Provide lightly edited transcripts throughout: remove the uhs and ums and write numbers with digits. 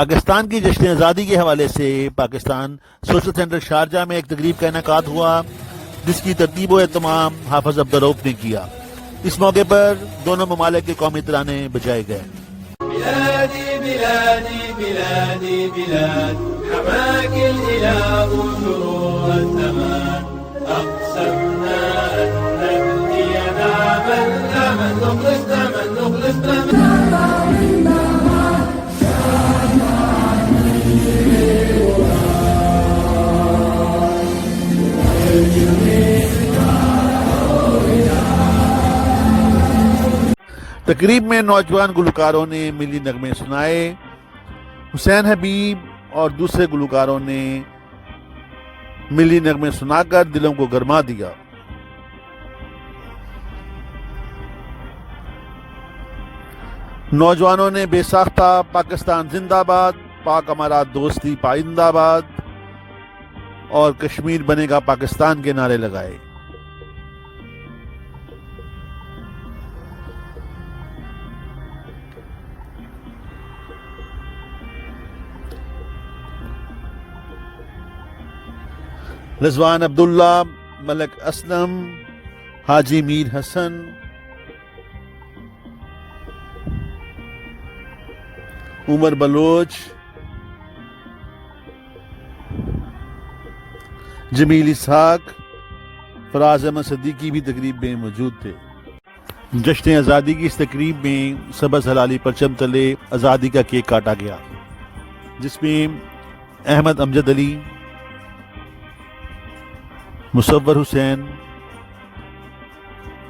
पाकिस्तान की जश्न आज़ादी के हवाले से पाकिस्तान सोशल सेंटर शारजा में एक तकरीब का इनेकाद हुआ, जिसकी तरतीब व एहतमाम हाफिज अब्दुल रऊफ ने किया। इस मौके पर दोनों ममालिक के कौमी तराने बजाए गए। बिलादी बिलादी बिलादी बिलाद हमाकिल इलाहु शुरूर ज़मान अक़समना अन नबनियना बल अमन नुख़लिस तकरीब में नौजवान गुलकारों ने मिली नगमे सुनाए। हुसैन हबीब और दूसरे गुलकारों ने मिली नगमे सुनाकर दिलों को गरमा दिया। नौजवानों ने बेसाख्ता पाकिस्तान जिंदाबाद, पाक अमारात दोस्ती पाइंदाबाद और कश्मीर बनेगा पाकिस्तान के नारे लगाए। रिजवान अब्दुल्ला, मलक असलम, हाजी मीर हसन, उमर बलोच, जमील इसहाक, फराज अहमद सदीकी भी तकरीब में मौजूद थे। जश्न आज़ादी की इस तकरीब में सबज हलाली परचम तले आज़ादी का केक काटा गया, जिसमें अहमद अमजद अली, मुसव्वर हुसैन,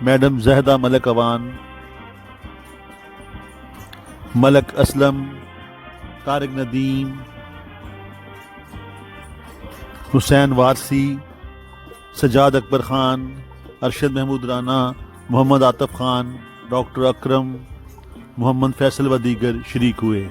मैडम जहदा मलक अवान, मलक असलम, तारिक नदीम, हुसैन वारसी, सजाद अकबर खान, अरशद महमूद राना, मोहम्मद आतिफ खान, डॉक्टर अकरम, मोहम्मद फैसल व दीगर शरीक हुए।